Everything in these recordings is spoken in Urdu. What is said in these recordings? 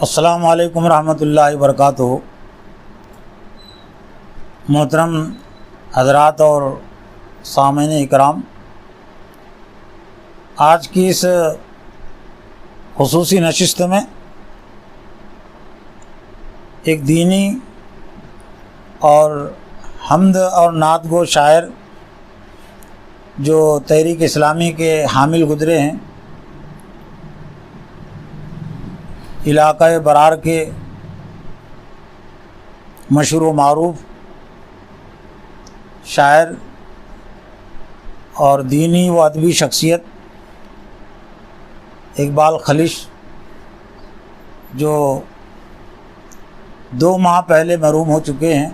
السلام علیکم ورحمۃ اللہ وبرکاتہ۔ محترم حضرات اور سامعین اکرام، آج کی اس خصوصی نشست میں ایک دینی اور حمد اور نعت گو شاعر جو تحریک اسلامی کے حامل گزرے ہیں، علاقہ برار کے مشہور و معروف شاعر اور دینی و ادبی شخصیت اقبال خلیش، جو 2 ماہ پہلے محروم ہو چکے ہیں۔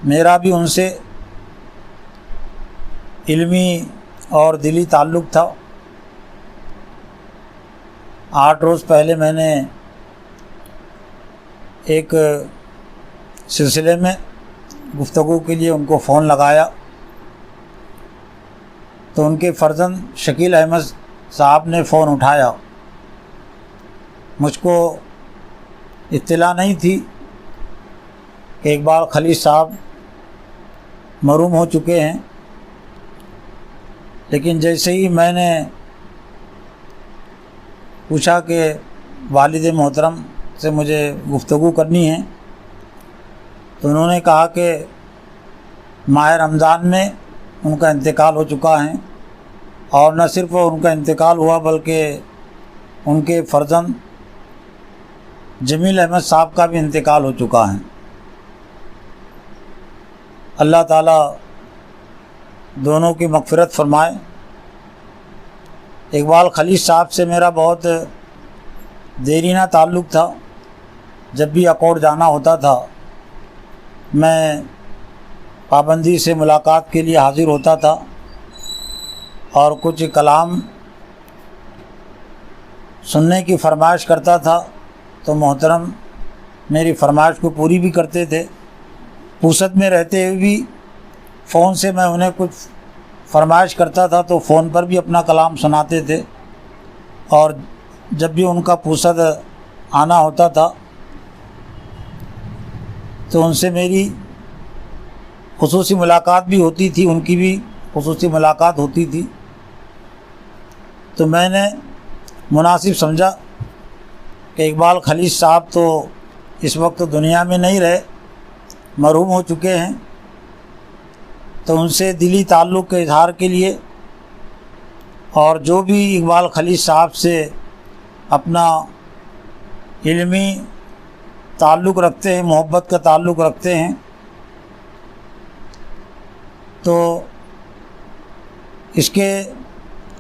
میرا بھی ان سے علمی اور دلی تعلق تھا۔ 8 روز پہلے میں نے ایک سلسلے میں گفتگو کے لیے ان کو فون لگایا تو ان کے فرزند شکیل احمد صاحب نے فون اٹھایا۔ مجھ کو اطلاع نہیں تھی کہ اقبال خلیش صاحب محروم ہو چکے ہیں، لیکن جیسے ہی میں نے پوچھا کہ والد محترم سے مجھے گفتگو کرنی ہے، تو انہوں نے کہا کہ ماہ رمضان میں ان کا انتقال ہو چکا ہے، اور نہ صرف ان کا انتقال ہوا بلکہ ان کے فرزند جمیل احمد صاحب کا بھی انتقال ہو چکا ہے۔ اللہ تعالیٰ دونوں کی مغفرت فرمائے۔ اقبال خلیش صاحب سے میرا بہت دیرینہ تعلق تھا۔ جب بھی اکوڑ جانا ہوتا تھا میں پابندی سے ملاقات کے لیے حاضر ہوتا تھا اور کچھ کلام سننے کی فرمائش کرتا تھا تو محترم میری فرمائش کو پوری بھی کرتے تھے۔ پوست میں رہتے ہوئے بھی فون سے میں انہیں کچھ فرمائش کرتا تھا تو فون پر بھی اپنا کلام سناتے تھے، اور جب بھی ان کا پوست آنا ہوتا تھا تو ان سے میری خصوصی ملاقات بھی ہوتی تھی، ان کی بھی خصوصی ملاقات ہوتی تھی۔ تو میں نے مناسب سمجھا کہ اقبال خلیش صاحب تو اس وقت دنیا میں نہیں رہے، محروم ہو چکے ہیں، تو ان سے دلی تعلق کے اظہار کے لیے اور جو بھی اقبال خلیش صاحب سے اپنا علمی تعلق رکھتے ہیں، محبت کا تعلق رکھتے ہیں، تو اس کے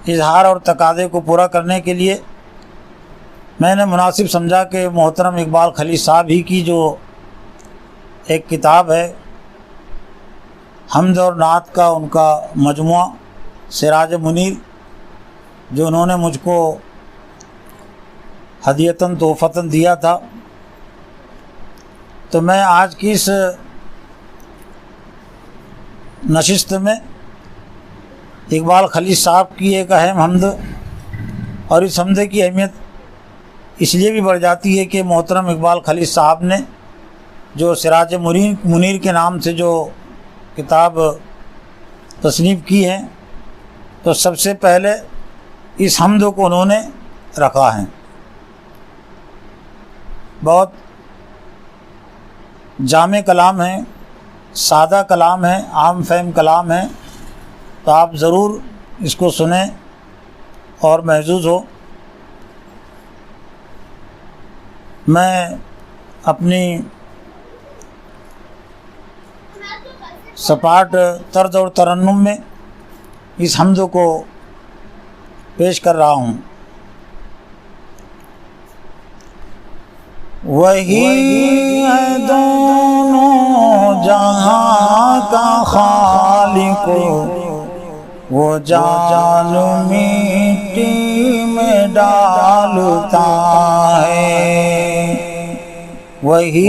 اظہار اور تقاضے کو پورا کرنے کے لیے میں نے مناسب سمجھا کہ محترم اقبال خلیش صاحب ہی کی جو ایک کتاب ہے حمد اور نعت کا، ان کا مجموعہ سراج منیر، جو انہوں نے مجھ کو ہدیۃً تحفتاً دیا تھا، تو میں آج کی اس نشست میں اقبال خلیش صاحب کی ایک اہم حمد، اور اس حمد کی اہمیت اس لیے بھی بڑھ جاتی ہے کہ محترم اقبال خلیش صاحب نے جو سراج منیر کے نام سے جو کتاب تصنیف کی ہے، تو سب سے پہلے اس حمد کو انہوں نے رکھا ہے۔ بہت جامع کلام ہے، سادہ کلام ہے، عام فہم کلام ہے، تو آپ ضرور اس کو سنیں اور محظوظ ہو۔ میں اپنی سپاٹ طرز اور ترنم میں اس حمد کو پیش کر رہا ہوں۔ وہی ہے دونوں جہاں کا خالق، وہ جان مٹی میں ڈالتا ہے۔ وہی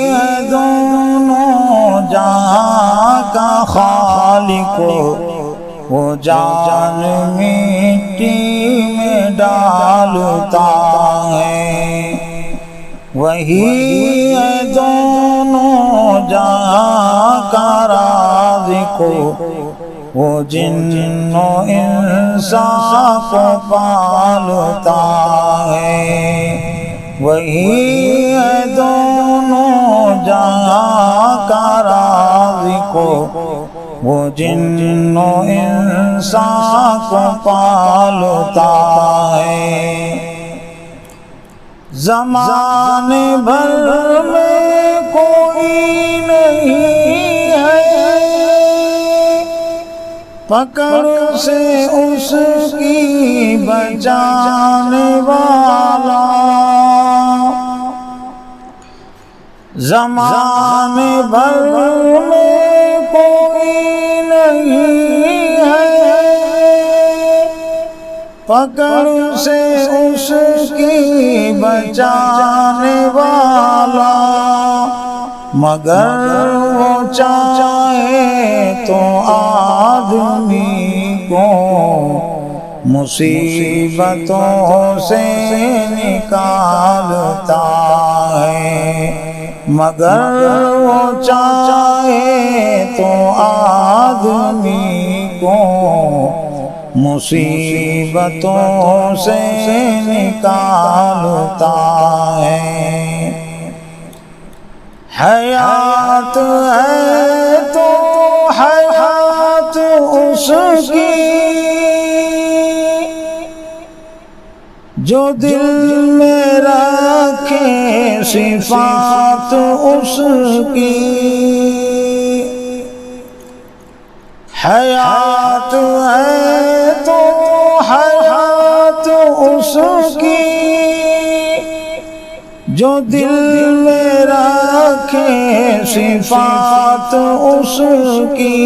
ہے دونوں جہاں کا خالق، وہ جان مٹی میں ڈالتا ہے، وہی ہے دونوں جہاں کا رازق، وہ جن و انسان کو پالتا ہے، وہی ہے دونوں جہاں کا رازق، وہ جن و انسان کو پالتا ہے۔ زمانے بھر میں کوئی نہیں ہے پکڑ سے اس کی بچانے والا، زمانے بھر میں کوئی نہیں ہے پکڑ سے اس کی بچانے والا، مگر وہ چاہے تو آدمی کو مصیبتوں سے نکالتا ہے، مگر وہ چاہے تو آدمی کو مصیبتوں سے نکالتا ہے۔ حیات ہے تو حیات اس کی جو دل میں رکھے صفات اس کی، حیات ہے تو حیات اس کی جو دل میں رکھے صفات اس کی،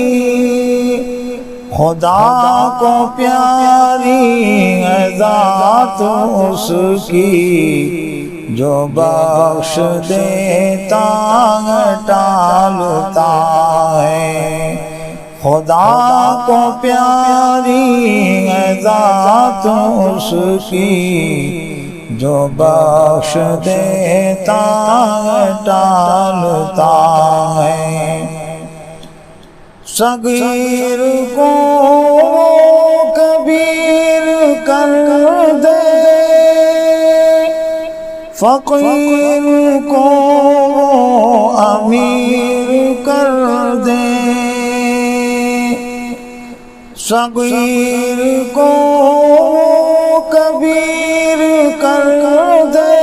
خدا کو پیاری ہے ذات اس کی جو بخش دیتا ہے ٹالتا ہے، خدا کو پیاری ہے ذات اس کی جو بخش دیتا ہے ٹالتا ہے، صغیر کو کبیر کر دے، فقیر کو امیر کر دے، صغیر کو کبیر کر دے،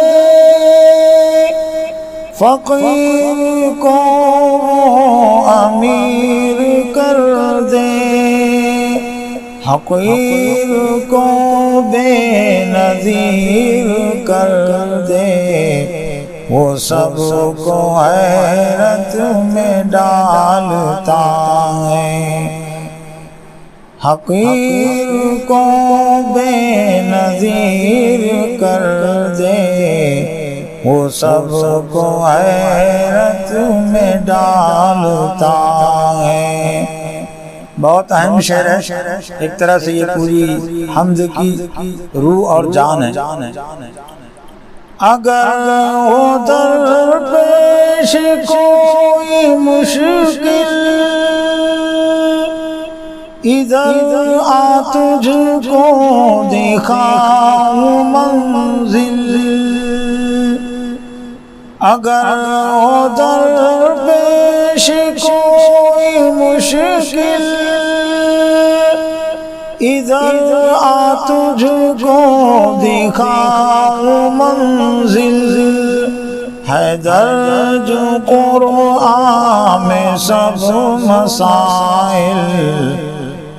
فقیر کو امیر کر دے، حقیر کو بے نظیر کر دے، وہ سب کو حیرت میں ڈالتا ہے، حقیر کو بے نظیر کر دے، وہ سب کو حیرت میں ڈالتا ہے۔ بہت اہم شعر ہے، ایک طرح سے یہ پوری حمد کی روح اور جان ہے۔ اگر ہو درپیش کوئی مشکل، ادھر آ تجھ کو دکھاؤں منزل، اگر ہو درپیش کوئی مشکل، ادھر آ تجھ کو دکھاؤں منزل، ہے درج قرآن میں سب مسائل،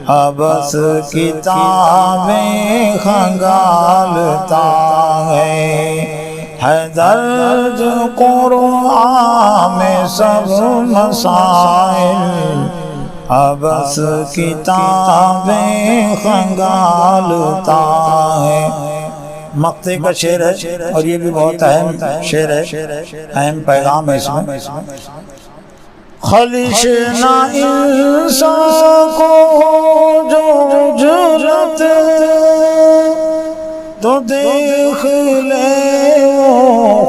ابس کتابیں کھنگالتا ہے درج قرآن میں سب مسائل، ابس کتابیں کھنگالتا ہے۔ مقطع کا شعر ہے اور یہ بھی بہت اہم شعر ہے، اہم پیغام ہے اس میں۔ خلش نہ انسان کو جو جرت تو دیکھ لے وہ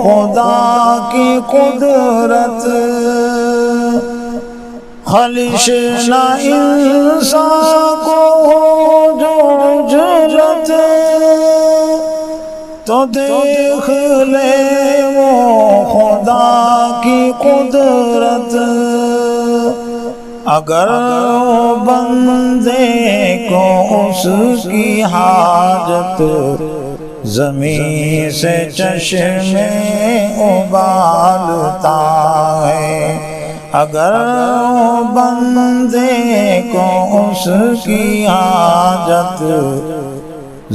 خدا کی قدرت، خالص نہ انسان کو جو جرت، تو دیکھ لے وہ خدا کی قدرت، اگر بندے کو اس کی حاجت زمین سے چشمے ابالتا ہے، اگر بندے کو اس کی حاجت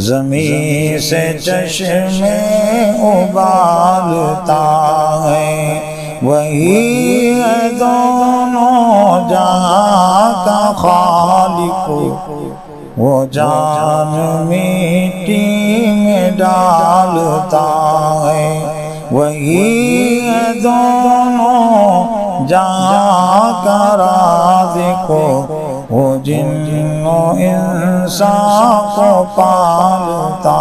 زمین سے چشمے ابالتا ہے، وہی ہے دونوں جہاں کا خالق، وہ جان مٹی میں ڈالتا ہے، وہی ہے دونوں جہاں کا رازق، وہ جن و انسان کو پالتا